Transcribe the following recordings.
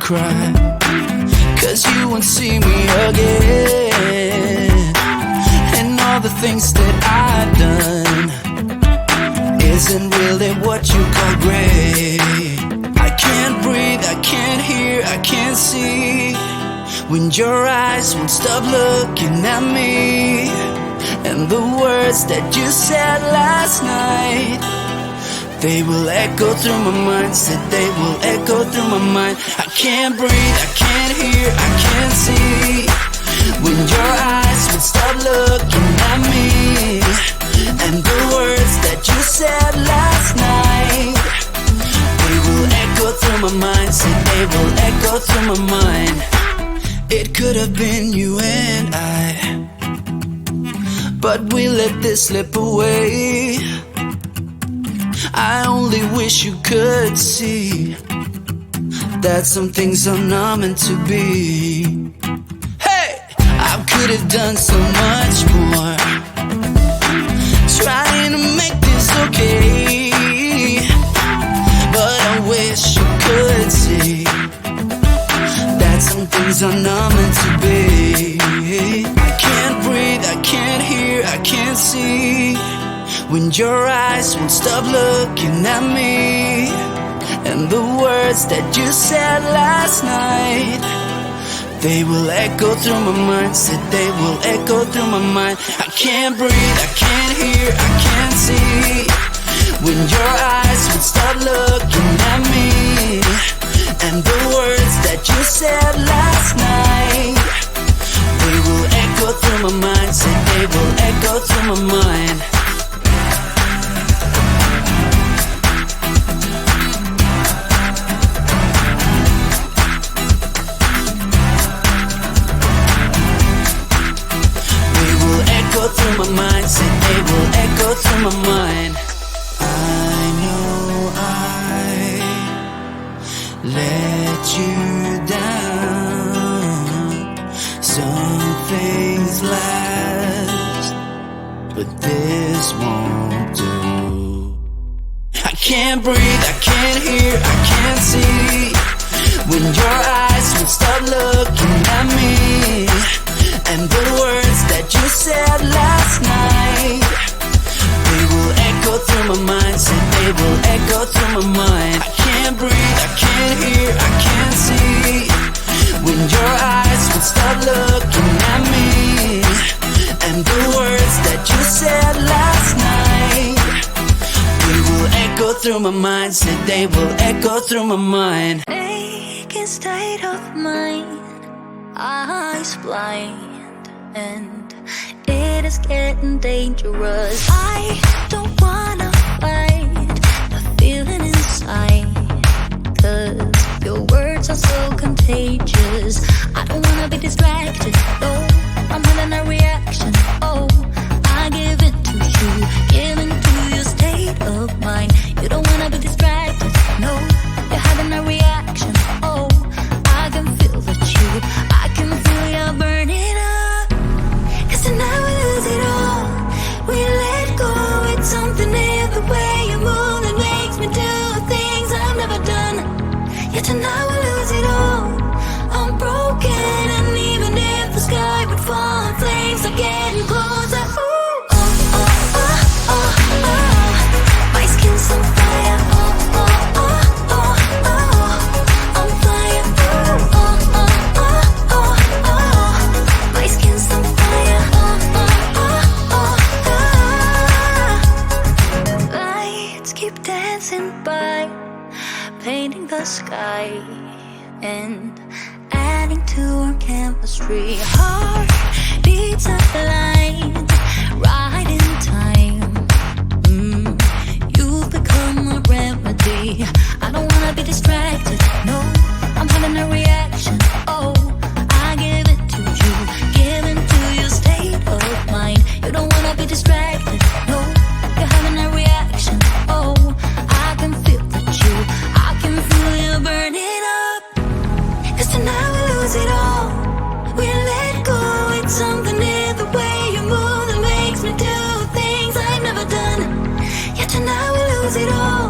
cry, 'cause you won't see me again. And all the things that I've done isn't really what you call great. I can't breathe, I can't hear, I can't see, when your eyes won't stop looking at me. And the words that you said last night, they will echo through my mind, said they will echo through my mind. I can't breathe, I can't hear, I can't see, when your eyes would stop looking at me. And the words that you said last night, they will echo through my mind, said they will echo through my mind. It could have been you and I, but we let this slip away. I only wish you could see that some things are not meant to be. Hey, I could have done so much more, trying to make this okay, but I wish you could see that some things are not meant to be. I can't breathe, I can't hear, I can't see, when your eyes won't stop looking at me. And the words that you said last night, they will echo through my mind, said they will echo through my mind. I can't breathe, I can't hear, I can't see, when your eyes would stop looking at me. And the words that you said last night, they will echo through my mind, said they will echo through my mind. Through my mind, say they will echo through my mind. I know I let you down. Some things last, but this won't do. I can't breathe, I can't hear, I can't see, when your eyes would start looking at me. And the words that you said last night, they will echo through my mind, said they will echo through my mind. I can't breathe, I can't hear, I can't see, when your eyes would start looking at me. And the words that you said last night, they will echo through my mind, said they will echo through my mind. Aching state of mind, eyes blind, and it is getting dangerous. I don't wanna fight the feeling inside, 'cause your words are so contagious. I don't wanna be distracted, no, I'm having a reaction. Oh, I give in to you, give in to your state of mind. You don't wanna be distracted, no, you're having a reaction. Oh, I can feel the truth, I can feel you burning up. Tonight we lose it all, we let go. It's something in the way you move that makes me do things I've never done. Yeah, tonight we lose it all, I'm broken. And even if the sky would fall and flames are getting closer, ooh, oh, oh, oh, oh, oh, my skin's on fire, oh, oh, oh, oh, oh, on fire, ooh, oh, oh, oh, oh, oh, my skin's on fire. Keep dancing by, painting the sky and adding to our chemistry. Heart beats aligned, right in time. You've become a remedy. I don't wanna be distracted, no, I'm having a reaction. Oh, I give it to you, give into your state of mind. You don't wanna be distracted, no, you're having a reaction. Oh, I can feel the truth, I can feel you burning up. 'Cause tonight we lose it all, we let go. It's something in the way you move that makes me do things I've never done. Yeah, tonight we lose it all,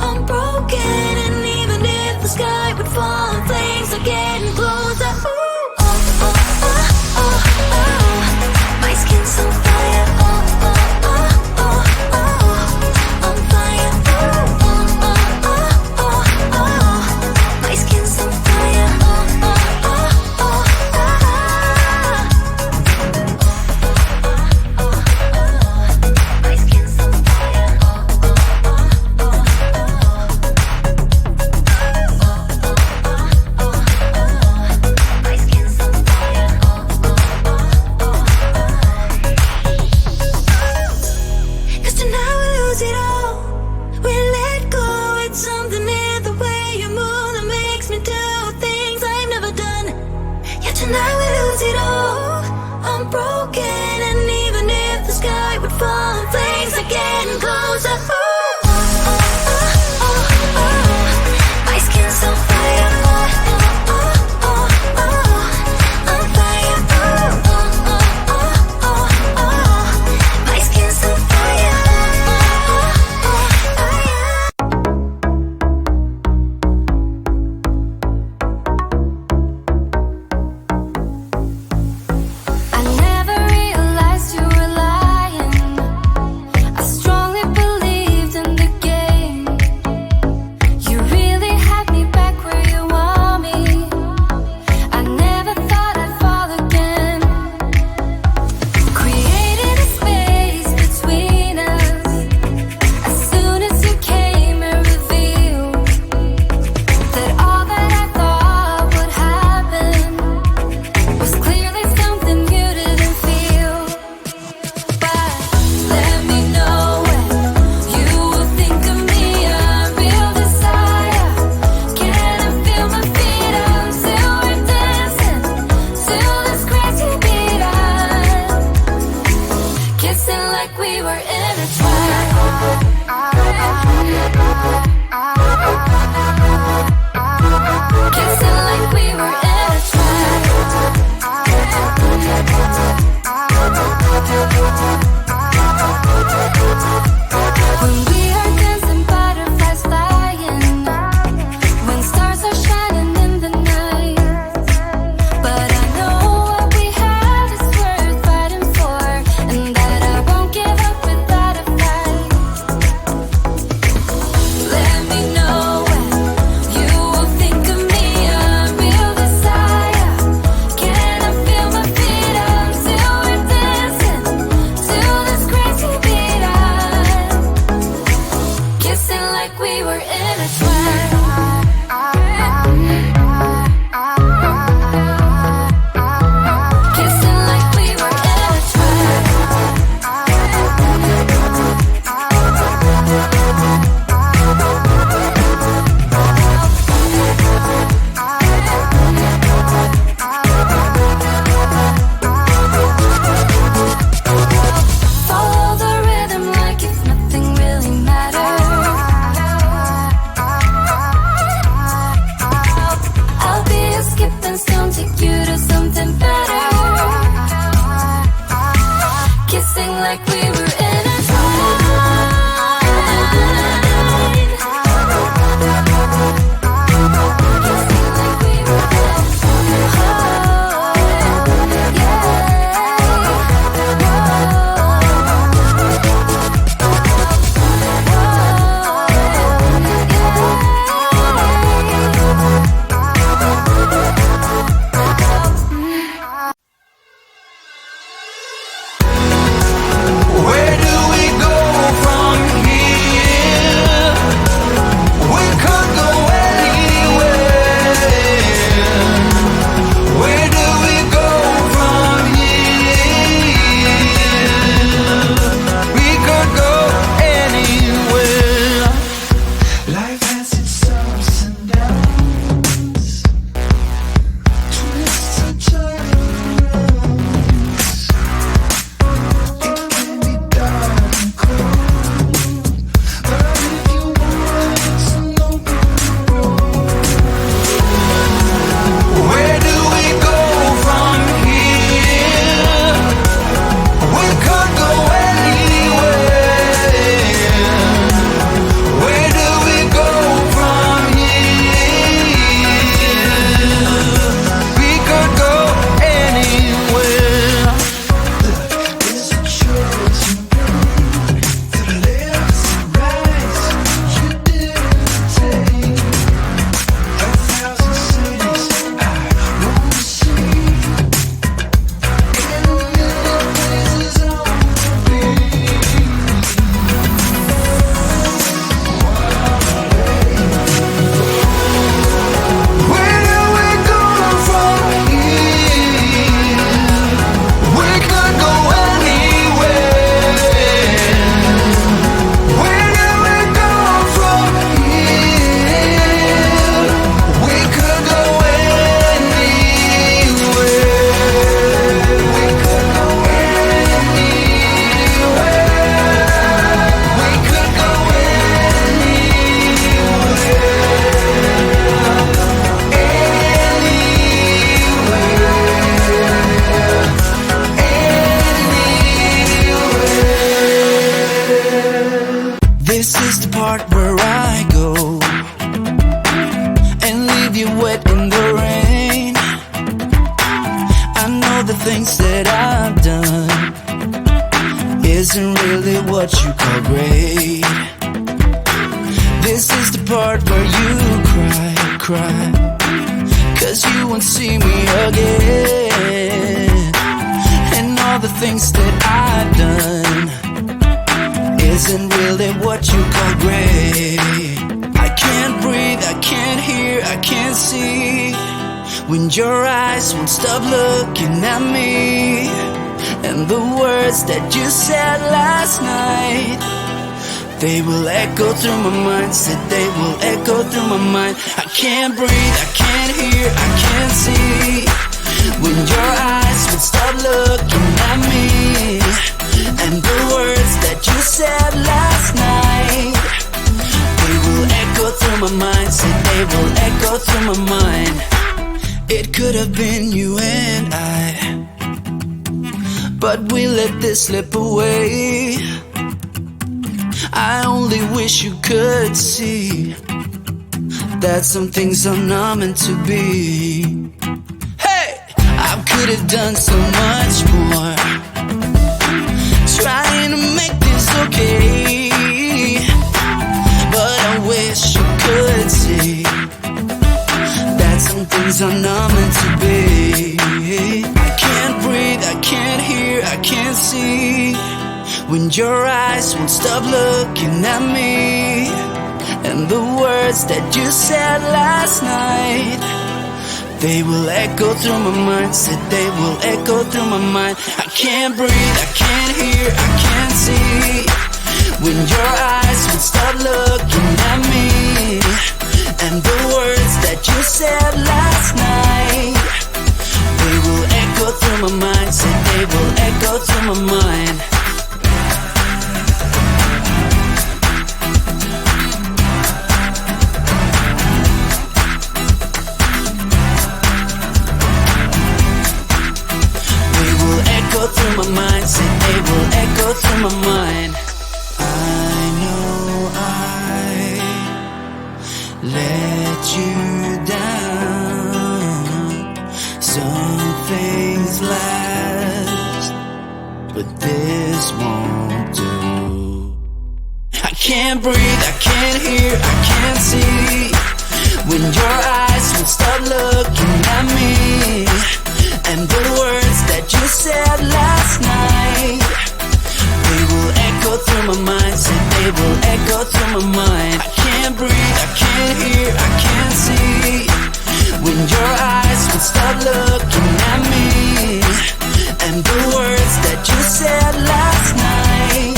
I'm broken. And even if the sky would fall in the rain. I know the things that I've done isn't really what you call great. This is the part where you cry, 'cause you won't see me again. And all the things that I've done isn't really what you call great. I can't breathe, I can't hear, I can't see when your eyes won't stop looking at me. And the words that you said last night, they will echo through my mind. Said they will echo through my mind. I can't breathe, I can't hear, I can't see when your eyes would stop looking at me. And the words that you said last night, they will echo through my mind. Said they will echo through my mind. It could have been you and I, but we let this slip away. I only wish you could see that some things are not meant to be. Hey, I could have done so much more, trying to make this okay, but I wish you could see that some things are not meant to be. I can't breathe, I can't hear, I can't see when your eyes won't stop looking at me. And the words that you said last night, they will echo through my mind. Said they will echo through my mind. I can't breathe, I can't hear, I can't see when your eyes would stop looking at me. And the words that you said last night, they will echo through my mind. Said they will echo through my mind. Through my mind, said they will echo through my mind. I know I let you down. Some things last, but this won't do. I can't breathe, I can't hear, I can't see when your eyes would stop looking at me. And the words that you said last night, they will echo through my mind. Said they will echo through my mind. I can't breathe, I can't hear, I can't see when your eyes would stop looking at me. And the words that you said last night,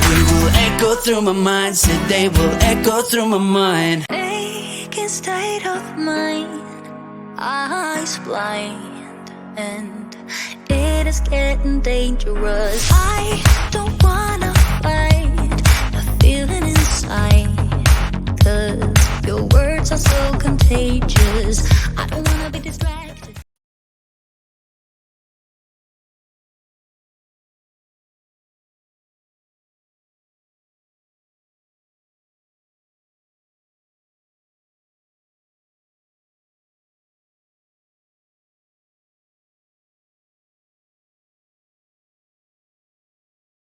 they will echo through my mind. Said they will echo through my mind. Aching state of mind, eyes blind, and it is getting dangerous. I don't wanna